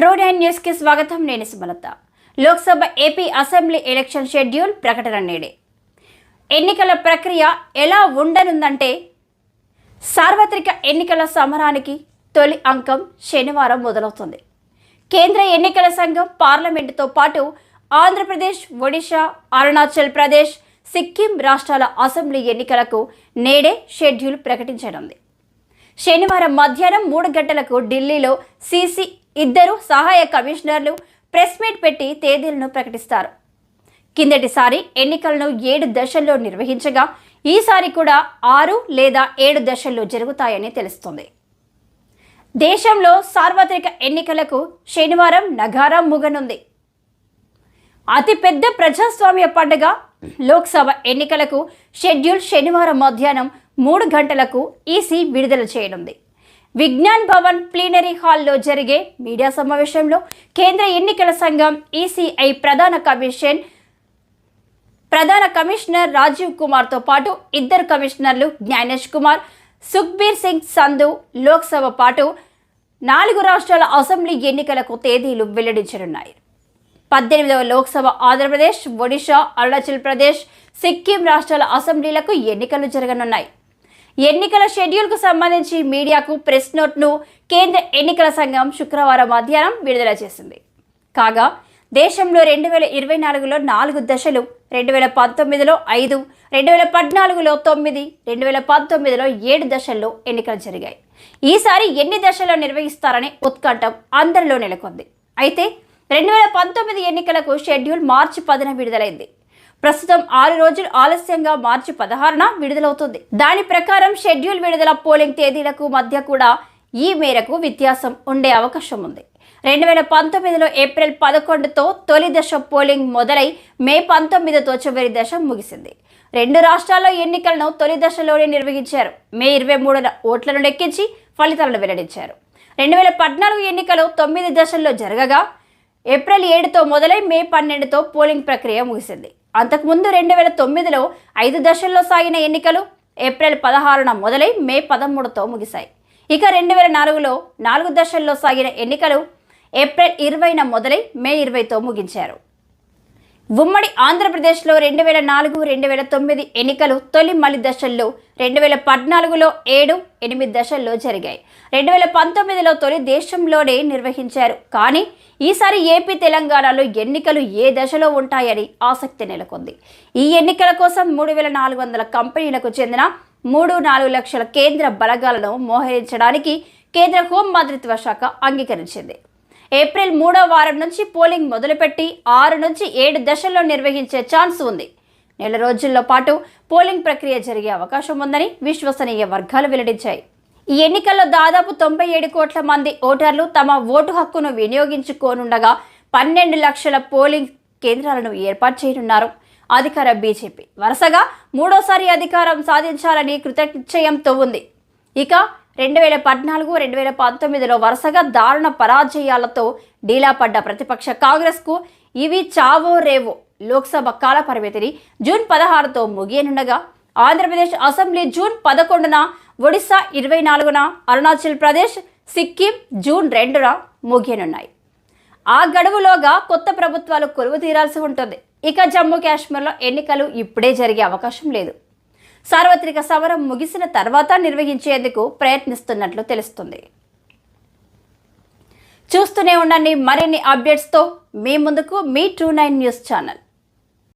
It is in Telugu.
ట్రూ9 న్యూస్ కి స్వాగతం. నేను Sumalatha. Lok Sabha AP assembly election schedule ప్రకటన నేడే. ఎన్నికల ప్రక్రియ ఎలా ఉండనుందంటే సార్వత్రిక ఎన్నికల సమరానికి తొలి అంకం శనివారం మొదలవుతుంది. కేంద్ర ఎన్నికల సంఘం పార్లమెంటుతో పాటు ఆంధ్రప్రదేశ్, ఒడిశా, అరుణాచల్ ప్రదేశ్, సిక్కిం రాష్ట్రాల అసెంబ్లీ ఎన్నికలకు నేడే షెడ్యూల్ ప్రకటించనుంది. శనివారం మధ్యాహ్నం 3 గంటలకు ఢిల్లీలో సీసీ ఇద్దరు సహాయ కమిషనర్లు ప్రెస్ మీట్ పెట్టి తేదీలను ప్రకటిస్తారు. కిందటిసారి ఎన్నికలను 7 దశల్లో నిర్వహించగా ఈసారి కూడా 6 లేదా 7 దశల్లో జరుగుతాయని తెలుస్తోంది. దేశంలో సార్వత్రిక ఎన్నికలకు శనివారం నగారం ముగనుంది. అతిపెద్ద ప్రజాస్వామ్య పండుగ లోక్సభ ఎన్నికలకు షెడ్యూల్ శనివారం మధ్యాహ్నం 3 గంటలకు ఈసీ విడుదల చేయనుంది. విజ్ఞాన్ భవన్ ప్లీనరీ హాల్లో జరిగే మీడియా సమావేశంలో కేంద్ర ఎన్నికల సంఘం ఈసీఐ ప్రధాన కమిషనర్ రాజీవ్ కుమార్తో పాటు ఇద్దరు కమిషనర్లు జ్ఞానేష్ కుమార్, సుఖ్బీర్ సింగ్ సంధు లోక్సభ పాటు 4 రాష్ట్రాల అసెంబ్లీ ఎన్నికలకు తేదీలు వెల్లడించనున్నారు. 18వ లోక్సభ ఆంధ్రప్రదేశ్, ఒడిశా, అరుణాచల్ ప్రదేశ్, సిక్కిం రాష్ట్రాల అసెంబ్లీలకు ఎన్నికలు జరగనున్నాయి. ఎన్నికల షెడ్యూల్కు సంబంధించి మీడియాకు ప్రెస్ నోట్ను కేంద్ర ఎన్నికల సంఘం శుక్రవారం మధ్యాహ్నం విడుదల చేసింది. కాగా దేశంలో 2024లో 4 దశలు, 2019లో 5, 2014లో 9, 2019లో 7 దశల్లో ఎన్నికలు జరిగాయి. ఈసారి ఎన్ని దశల్లో నిర్వహిస్తారనే ఉత్కంఠ అందరిలో నెలకొంది. అయితే 2019 ఎన్నికలకు షెడ్యూల్ మార్చి 10న విడుదలైంది. ప్రస్తుతం 6 రోజులు ఆలస్యంగా మార్చి 16న విడుదలవుతుంది. దాని ప్రకారం షెడ్యూల్ విడుదల పోలింగ్ తేదీలకు మధ్య కూడా ఈ మేరకు వ్యత్యాసం ఉండే అవకాశం ఉంది. 2019లో ఏప్రిల్ 11తో తొలి దశ పోలింగ్ మొదలై మే 19తో చివరి దశ ముగిసింది. 2 రాష్ట్రాల్లో ఎన్నికలను తొలి దశలోనే నిర్వహించారు. మే 23న ఓట్లను లెక్కించి ఫలితాలను వెల్లడించారు. 2014 ఎన్నికలు 9 దశల్లో జరగగా ఏప్రిల్ 7తో మొదలై మే 12తో పోలింగ్ ప్రక్రియ ముగిసింది. అంతకుముందు 2009లో 5 దశల్లో సాగిన ఎన్నికలు ఏప్రిల్ 16న మొదలై మే 13తో ముగిశాయి. ఇక 2004లో 4 దశల్లో సాగిన ఎన్నికలు ఏప్రిల్ 20న మొదలై మే 20తో ముగించారు. ఉమ్మడి ఆంధ్రప్రదేశ్లో 2004, 2009 ఎన్నికలు తొలి మలి దశల్లో, 2014లో 7, 8 దశల్లో జరిగాయి. 2019లో తొలి దేశంలోనే నిర్వహించారు. కానీ ఈసారి ఏపీ, తెలంగాణలో ఎన్నికలు ఏ దశలో ఉంటాయని ఆసక్తి నెలకొంది. ఈ ఎన్నికల కోసం 3400 కంపెనీలకు చెందిన 3-4 లక్షల కేంద్ర బలగాలను మోహరించడానికి కేంద్ర హోం మంత్రిత్వ శాఖ అంగీకరించింది. ఏప్రిల్ 3వ వారం నుంచి పోలింగ్ మొదలుపెట్టి 6 నుంచి 7 దశల్లో నిర్వహించే ఛాన్స్ ఉంది. నెల రోజుల్లో పాటు పోలింగ్ ప్రక్రియ జరిగే అవకాశం ఉందని విశ్వసనీయ వర్గాలు వెల్లడించాయి. ఈ ఎన్నికల్లో దాదాపు 97 కోట్ల మంది ఓటర్లు తమ ఓటు హక్కును వినియోగించుకోనుండగా 12 లక్షల పోలింగ్ కేంద్రాలను ఏర్పాటు చేయనున్నారు. అధికార బీజేపీ వరుసగా 3వసారి అధికారం సాధించాలని కృతనిశ్చయంతో ఉంది. ఇక 2014, 2019లో వరుసగా దారుణ పరాజయాలతో డీలాపడ్డ ప్రతిపక్ష కాంగ్రెస్కు ఇవి చావో రేవో. లోక్సభ కాల పరిమితిని జూన్ 16తో ముగియనుండగా ఆంధ్రప్రదేశ్ అసెంబ్లీ జూన్ 11న, ఒడిశా 24న, అరుణాచల్ ప్రదేశ్, సిక్కిం జూన్ 2న ముగియనున్నాయి. ఆ గడువులోగా కొత్త ప్రభుత్వాలు కొలువు తీరాల్సి ఉంటుంది. ఇక జమ్మూ కాశ్మీర్లో ఎన్నికలు ఇప్పుడే జరిగే అవకాశం లేదు. సార్వత్రిక సమరం ముగిసిన తర్వాత నిర్వహించేందుకు ప్రయత్నిస్తున్నట్లు తెలుస్తుంది. చూస్తూనే ఉండండి మరిన్ని అప్డేట్స్తో మీ ముందుకు మీ ట్రూ9 న్యూస్ ఛానల్.